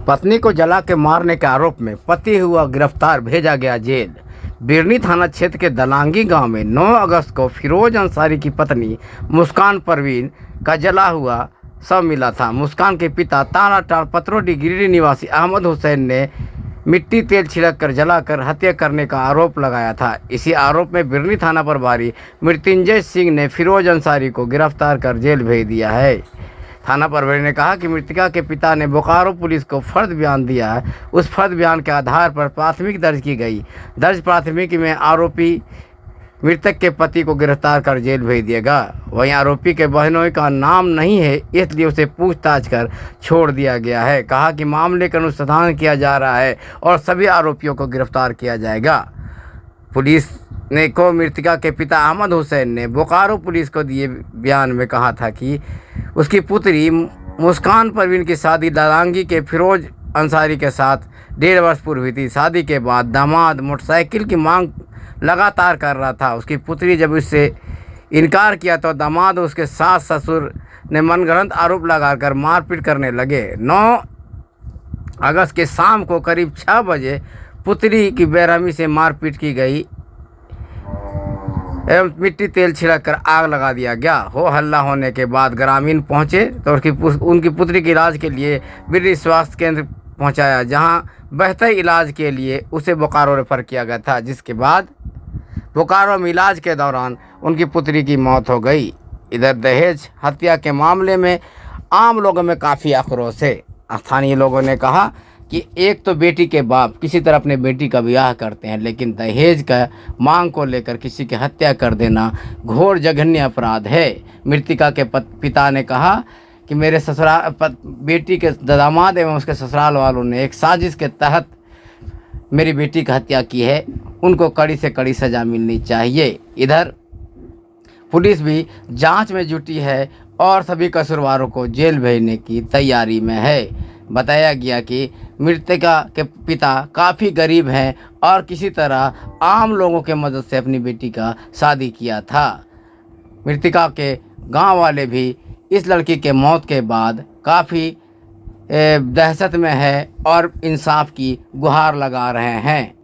पत्नी को जला के मारने के आरोप में पति हुआ गिरफ्तार, भेजा गया जेल। बिरनी थाना क्षेत्र के दलांगी गांव में 9 अगस्त को फिरोज अंसारी की पत्नी मुस्कान परवीन का जला हुआ शव मिला था। मुस्कान के पिता तानाटाड़ पतरोडी गिरिडीह निवासी अहमद हुसैन ने मिट्टी तेल छिड़क कर जलाकर हत्या करने का आरोप लगाया था। इसी आरोप में बिरनी थाना प्रभारी मृत्युंजय सिंह ने फिरोज अंसारी को गिरफ्तार कर जेल भेज दिया है। थाना प्रभारी ने कहा कि मृतका के पिता ने बोकारो पुलिस को फर्द बयान दिया है। उस फर्द बयान के आधार पर प्राथमिक दर्ज की गई। दर्ज प्राथमिकी में आरोपी मृतक के पति को गिरफ्तार कर जेल भेज दिएगा। वहीं आरोपी के बहनोई का नाम नहीं है, इसलिए उसे पूछताछ कर छोड़ दिया गया है। कहा कि मामले का अनुसंधान किया जा रहा है और सभी आरोपियों को गिरफ्तार किया जाएगा। पुलिस ने को मृतका के पिता अहमद हुसैन ने बोकारो पुलिस को दिए बयान में कहा था कि उसकी पुत्री मुस्कान परवीन की शादी दलांगी के फिरोज अंसारी के साथ 1.5 वर्ष पूर्व हुई थी। शादी के बाद दामाद मोटरसाइकिल की मांग लगातार कर रहा था। उसकी पुत्री जब उससे इनकार किया तो दामाद उसके सास ससुर ने मनगढ़ंत आरोप लगाकर मारपीट करने लगे। 9 अगस्त के शाम को करीब 6 बजे पुत्री की बेरहमी से मारपीट की गई एवं मिट्टी तेल छिड़क कर आग लगा दिया गया। हो हल्ला होने के बाद ग्रामीण पहुंचे तो उनकी पुत्री के इलाज के लिए बिरनी स्वास्थ्य केंद्र पहुंचाया, जहां बेहतर इलाज के लिए उसे बोकारो रेफर किया गया था, जिसके बाद बोकारो में इलाज के दौरान उनकी पुत्री की मौत हो गई। इधर दहेज हत्या के मामले में आम लोगों में काफ़ी आक्रोश है। स्थानीय लोगों ने कहा कि एक तो बेटी के बाप किसी तरह अपने बेटी का ब्याह करते हैं, लेकिन दहेज का मांग को लेकर किसी की हत्या कर देना घोर जघन्य अपराध है। मृतका के पिता ने कहा कि मेरे बेटी के दामाद एवं उसके ससुराल वालों ने एक साजिश के तहत मेरी बेटी की हत्या की है। उनको कड़ी से कड़ी सज़ा मिलनी चाहिए। इधर पुलिस भी जांच में जुटी है और सभी कसूरवारों को जेल भेजने की तैयारी में है। बताया गया कि मृतका के पिता काफ़ी गरीब हैं और किसी तरह आम लोगों के मदद से अपनी बेटी का शादी किया था। मृतका के गांव वाले भी इस लड़की के मौत के बाद काफ़ी दहशत में है और इंसाफ की गुहार लगा रहे हैं।